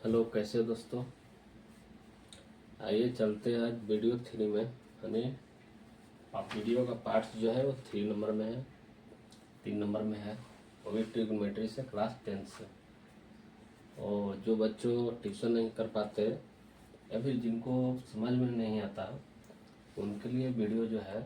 Hello, कैसे हो दोस्तों। आइए चलते हैं आज वीडियो 3 में। यानी आप वीडियो का पार्ट्स जो है वो 3 नंबर में है, 3 नंबर में है, वो भी ट्रिग्नोमेट्री से क्लास 10 से। और जो बच्चों ट्यूशन नहीं कर पाते या फिर जिनको समझ में नहीं आता उनके लिए वीडियो जो है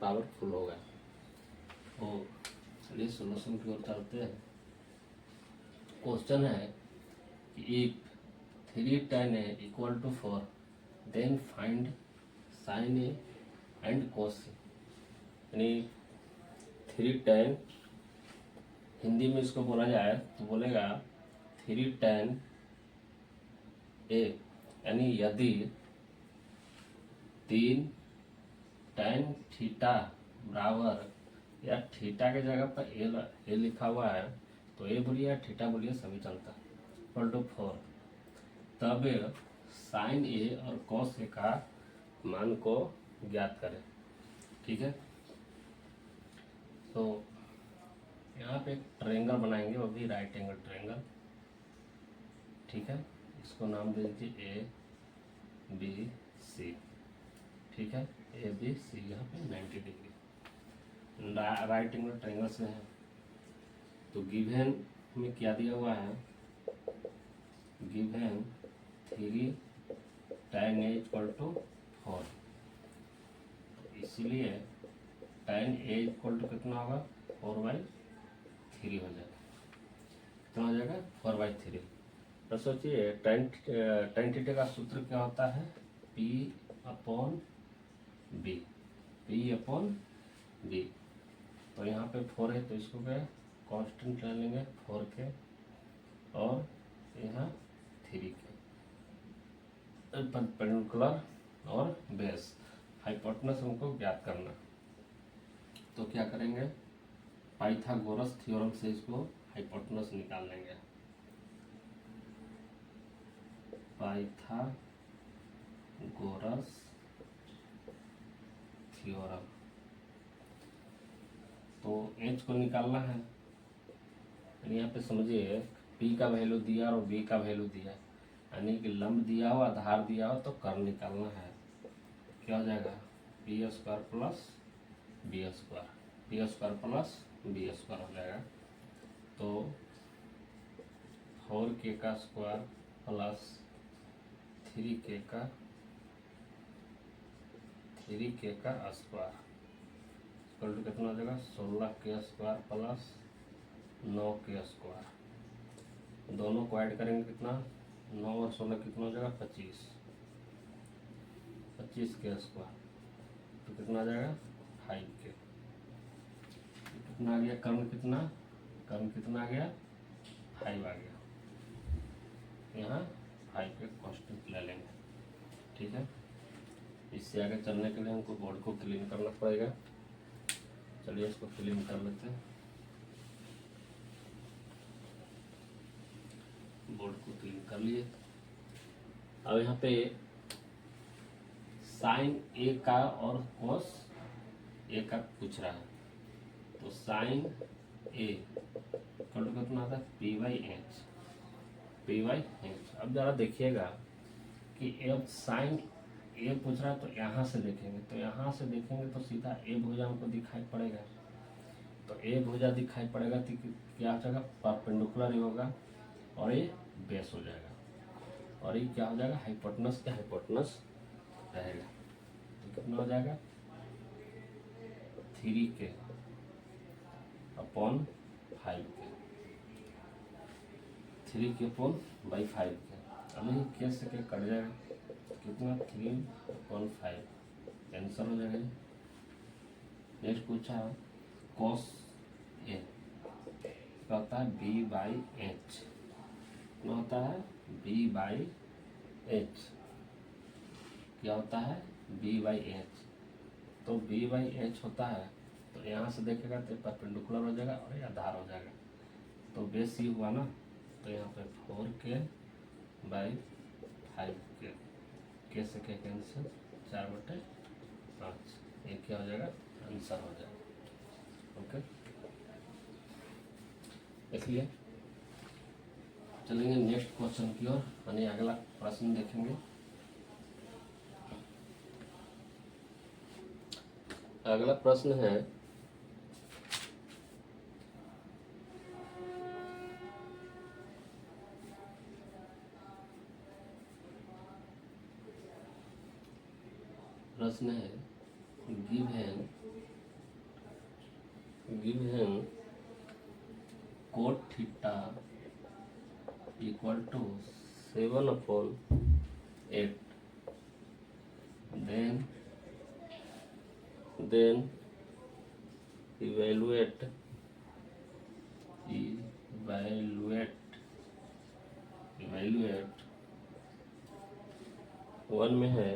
पावरफुल होगा। तो चलिए सोल्यूशन की ओर चलते हैं। क्वेश्चन है कि if 3 tan a equal to 4 then find sin a and cos a। यानी 3 tan, हिंदी में इसको बोला जाए तो बोलेगा 3 tan a, यानी यदि 3 tan थीटा बराबर, या थीटा के जगह पर ए लिखा हुआ है तो ए बोलिए या थीटा बोलिए सभी चलता है, इक्वल टू 4। तब साइन ए और कॉस ए का मान को ज्ञात करें। ठीक है, तो यहाँ पे एक ट्रायंगल बनाएंगे, वो भी राइट एंगल ट्रायंगल। ठीक है, इसको नाम दे दीजिए ए बी सी। ठीक है, ए बी सी यहाँ पे 90 डिग्री राइट एंगल ट्रायंगल से है। तो गिवन में क्या दिया हुआ है, given 3 tan a equal to 4, इसीलिए tan a इक्वल टू कितना होगा 4/3 हो जाएगा। कितना हो जाएगा 4/3। तो सोचिए tan थीटा का सूत्र क्या होता है, P/B, P/B। तो यहाँ पे 4 है तो इसको क्या कांस्टेंट ले लेंगे 4 के, और यहाँ 3 के। परपेंडिकुलर और बेस, हाइपोटेनस हमको ज्ञात करना। तो क्या करेंगे, पाइथागोरस थ्योरम से इसको हाइपोटेनस निकाल लेंगे। Pythagoras theorem. तो एच को निकालना है। यहाँ पे समझिए पी का वैल्यू दिया और बी का वैल्यू दिया, यानी कि लंब दिया हो आधार दिया हो तो कर्ल निकालना है। क्या हो जाएगा p² plus b², p² plus b² हो जाएगा। तो 4k का स्क्वायर प्लस 3k का स्क्वायर इक्वल टू कितना हो जाएगा 16k² प्लस 9k²। दोनों को ऐड करेंगे कितना, 9 और 16 कितना हो जाएगा 25k²। तो कितना आ जाएगा 5k। कितना आ गया कर्म कितना आ गया 5 आ गया। यहाँ 5 के कांस्टेंट ले लेंगे। ठीक है, इससे आगे चलने के लिए हमको बोर्ड को क्लीन करना पड़ेगा। चलिए इसको क्लीन कर लेते हैं। बोर्ड को क्लीन कर लिए। अब यहाँ पे साइन ए का और कोस ए का पूछ रहा है। तो साइन ए कितना आता है p/h। अब जरा देखिएगा कि अब साइन ए पूछ रहा है तो यहाँ से देखेंगे, तो सीधा ए भुजा हमको दिखाई पड़ेगा। तो ए भुजा दिखाई पड़ेगा तो क्या हो जाएगा परपेंडिकुलर ही होगा, और ये बेस हो जाएगा, और ये क्या हो जाएगा हाइपोटेनस का हाइपोटेनस रहेगा। तो कितना हो जाएगा 3k/5k, 3k/5k। अब ये के से के कट जाएगा, कितना 3/5 आंसर हो जाएगा। नेक्स्ट पूछा कॉस ए क्या होता है b/h, कितना होता है b/h, क्या होता है b/h। तो b/h होता है, तो यहाँ से देखेगा तो परपेंडिकुलर हो जाएगा और ये आधार हो जाएगा। तो बेस ही हुआ ना, तो यहाँ पे 4k/5k, के से के कैंसिल 4/5, ये क्या हो जाएगा आंसर हो जाएगा। ओके, इसलिए चलेंगे नेक्स्ट क्वेश्चन की ओर, यानी अगला प्रश्न देखेंगे। अगला प्रश्न है given cot theta equal to 7/8, then evaluate 1 में है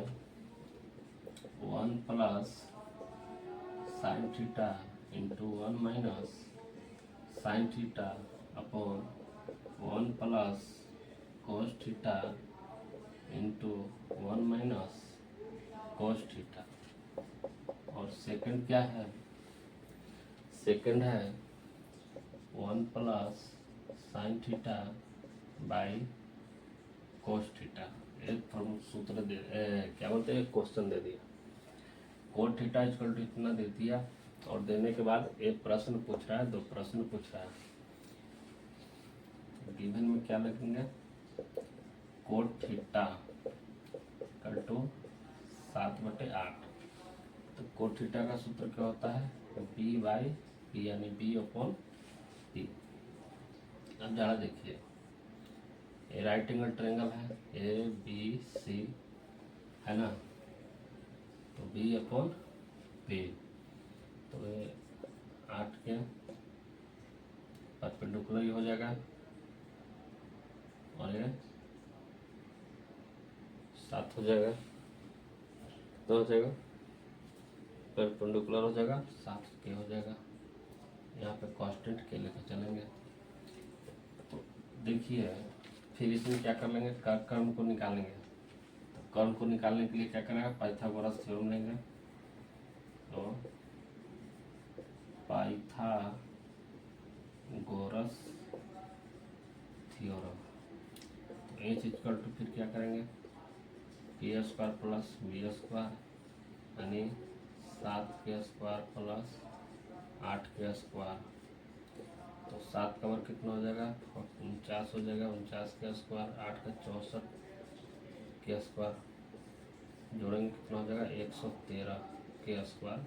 1 plus sine theta into 1 minus sine theta upon 1 plus cos theta into 1 minus cos theta. और सेकंड क्या है? सेकंड है 1 plus sine theta by cos theta. एक फॉर्म सूत्र दे क्या बोलते हैं, क्वेश्चन दे दिया, कोट थीटा इक्वल टू इतना दे दिया, और देने के बाद एक प्रश्न पूछ रहा है, 2 प्रश्न पूछ रहा है। गिवन में क्या लिखेंगे? Cot theta equal to 7/8। तो कोट थीटा का सूत्र क्या होता है? बी बाई पी, यानी बी अपॉन पी। अब जरा देखिए, ये राइट एंगल ट्रायंगल है, ए बी सी है ना, तो बी अपॉन पी, तो ये 8 के परपेंडिकुलर ही हो जाएगा, और ये 7 हो जाएगा, तो हो जाएगा परपेंडिकुलर हो जाएगा, 7 के हो जाएगा। यहाँ पे कांस्टेंट के लेकर चलेंगे। तो देखिए फिर इसमें क्या कर लेंगे, कर्म को निकालेंगे। तो कर्म को निकालने के लिए क्या करेंगे? पाइथागोरस थ्योरम लेंगे। तो पाइथागोरस थ्योरम, तो एच इक्वल टू फिर क्या करेंगे? के स्क्वायर प्लस बी स्क्वायर, यानी 7 स्क्वायर प्लस 8 स्क्वायर। तो 7 का वर्ग कितना हो जाएगा? 49 हो जाएगा। 49 स्क्वायर, 8 का 64 स्क्वायर, जोड़ेंगे कितना हो जाएगा? 113 स्क्वायर।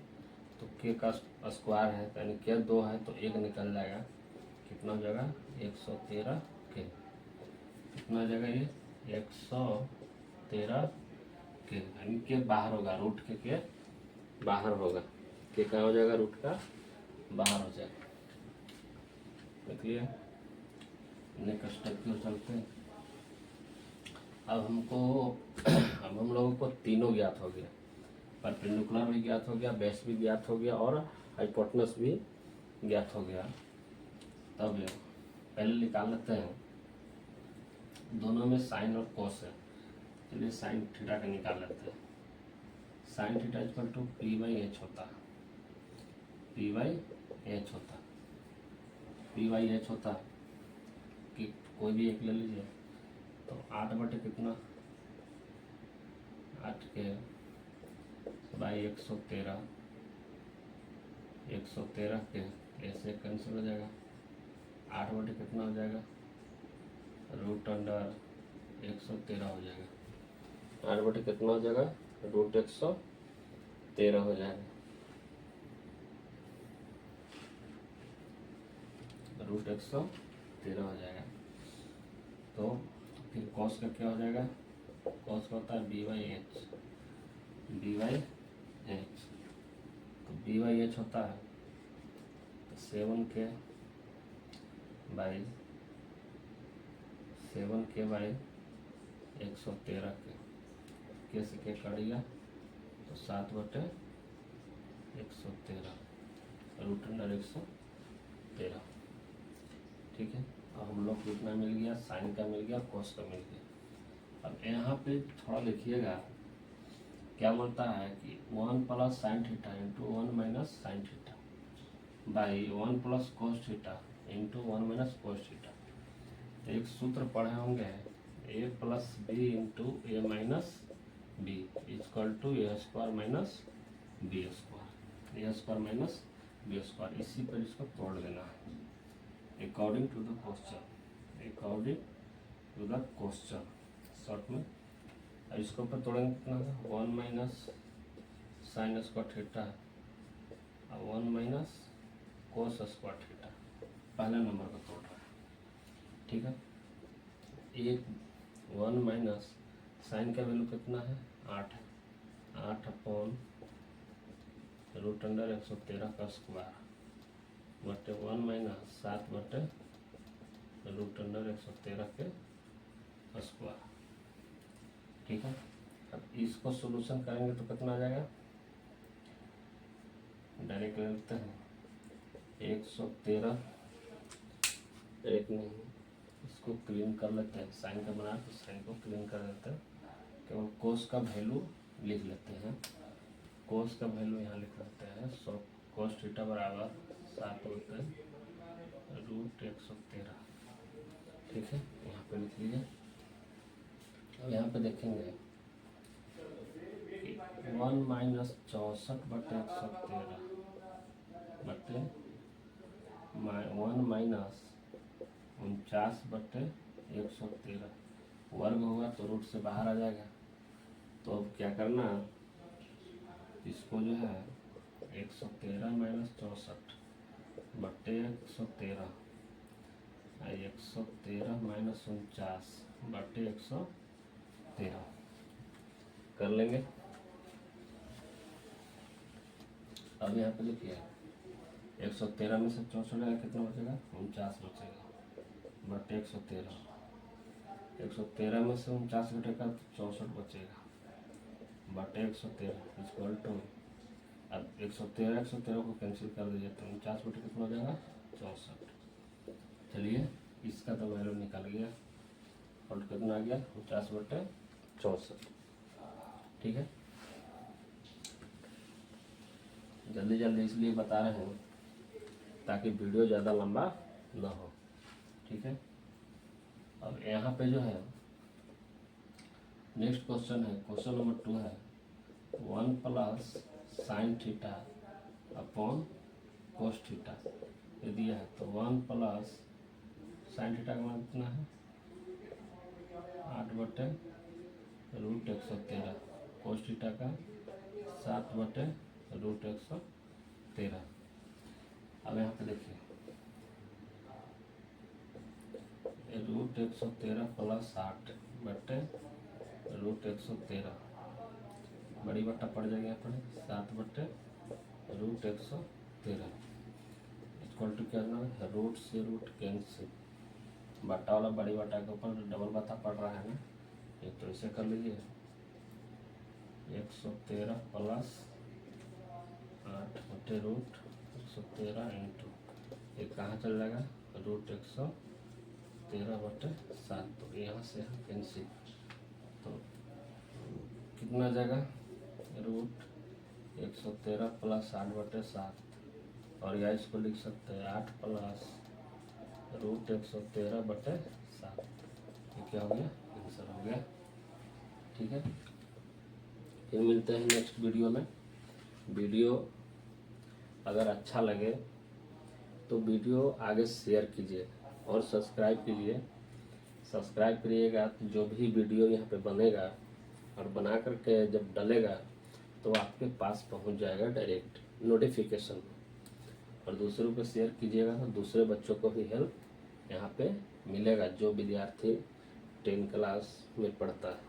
तो के का स्क्वायर है, यानी के 2 है तो 1 निकल जाएगा, कितना हो जाएगा? 113 के। कितना हो जाएगा ये? 113 के, यानी के बाहर होगा, रूट के बाहर होगा। के कहाँ हो जाएगा? रूट का बाहर हो जाएगा। देखिए नेक्स्ट स्टेप की ओर चलते हैं। अब हम लोगों को तीनों ज्ञात हो गया, परपेंडिकुलर भी ज्ञात हो गया, बेस भी ज्ञात हो गया, और हाइपोटेनस भी ज्ञात हो गया। तब पहले निकाल लेते हैं, दोनों में साइन और कोस है। चलिए साइन थीटा का निकाल लेते हैं। Sine theta equal to P by H होता है, पी बाई एच होता, पी बाई एच होता कि कोई भी एक ले लीजिए। तो 8 बटे कितना? 8 के बाई 113 के ऐसे कैंसिल हो जाएगा। 8 बटे कितना हो जाएगा? रूट अंडर 113 हो जाएगा। 8 बटे कितना हो जाएगा? रूट 113 हो जाएगा। रूट 113 हो जाएगा। तो फिर कॉस का क्या हो जाएगा? कॉस का होता है B by H, B by H. तो बी बाई एच होता है तो 7 के बाई 113 के से के कटेगा तो 7 बटे 113, रूट अंडर 113। ठीक है, अब हम लोग को इतना मिल गया, साइन का मिल गया, कॉस का मिल गया। अब यहाँ पे थोड़ा लिखिएगा, क्या बोलता है कि 1 plus sine theta into 1 minus sine theta by 1 plus cos theta into 1 minus cos theta. एक सूत्र पढ़े होंगे, A plus B into A minus B equal to A square minus B square, A square minus B square. इसी पर इसको तोड़ देना है according to the question, according to the question short में। अब इसको ऊपर तोड़ेंगे कितना होगा, 1 माइनस साइन स्क्वायर थीटा और 1 माइनस कोस स्क्वायर थीटा, पहले नंबर को तोड़ रहा है, ठीक है। एक 1 माइनस साइन का वैल्यू कितना है 8 है, 8 अपॉन रूट अंडर 113 का स्क्वायर बटे 1 माइनस 7 बटे रूट अंडर 113 के स्क्वायर, ठीक है। अब इसको सोल्यूशन करेंगे तो कितना आ जाएगा, डायरेक्ट ले लेते हैं 113, एक नहीं, इसको क्लीन कर लेते हैं, साइन का बना तो साइन को क्लीन कर देते हैं, केवल कोस का वैल्यू लिख लेते हैं, कोस का वैल्यू यहाँ लिख लेते हैं। सो कोस थीटा बराबर 7 बटे रूट 113, ठीक है, यहाँ पे लिख लीजिए। अब यहाँ पे देखेंगे 1 माइनस 64 बटे 113 बटे 1 माइनस 49 बटे 113, वर्ग होगा तो रूट से बाहर आ जाएगा। तो अब क्या करना, इसको जो है 113 माइनस 64 बटे 113, 113 माइनस 49 बटे 113 कर लेंगे। अब यहाँ पे लिखिए 113 में से 64 जाएगा कितना बचेगा, 49 बचेगा बटे 113, 113 में से 49 घटेगा तो 64 बचेगा बटे 113 इक्वल टू, अब 113 को कैंसिल कर दीजिए तो 49 बटे कितना हो जाएगा 64। चलिए इसका तो वैल्यू निकल गया और कितना आ गया 49 बटे 64, ठीक है। जल्दी जल्दी इसलिए बता रहे हैं ताकि वीडियो ज़्यादा लंबा ना हो, ठीक है। अब यहाँ पे जो है नेक्स्ट क्वेश्चन है, क्वेश्चन नंबर 2 है 1 plus sine theta upon cos theta ये दिया है। तो 1 प्लस साइन थीटा का मान कितना है 8 बटे रूट 113, कोस थीटा का 7 बटे रूट 113। अब यहाँ पे देखिए रूट 113 प्लस 8 बटे रूट 113, बड़ी बट्टा पड़ जाएगा यहाँ पर 7 बटे रूट 113 इक्वल टू क्या है, रूट से रूट कैंसिल, बट्टा वाला बड़ी बट्टा के ऊपर डबल बट्टा पड़ रहा है ना, ये तो इसे कर लीजिए 113 प्लस 8 बटे रूट 113 इंटू ये कहाँ चल जाएगा रूट 113 बटे 7, तो यहाँ से कैंसिल, तो कितना जाएगा रूट 113 प्लस 8 बटे 7, और या इसको लिख सकते हैं 8 प्लस रूट 113 बटे 7, ये क्या हो गया आंसर हो गया, ठीक है। फिर मिलते हैं नेक्स्ट वीडियो में। वीडियो अगर अच्छा लगे तो वीडियो आगे शेयर कीजिए और सब्सक्राइब कीजिए। सब्सक्राइब करिएगा तो जो भी वीडियो यहाँ पे बनेगा और बना करके जब डलेगा तो आपके पास पहुँच जाएगा डायरेक्ट नोटिफिकेशन, और दूसरों को शेयर कीजिएगा तो दूसरे बच्चों को भी हेल्प यहाँ पे मिलेगा जो विद्यार्थी 10 क्लास में पढ़ता है।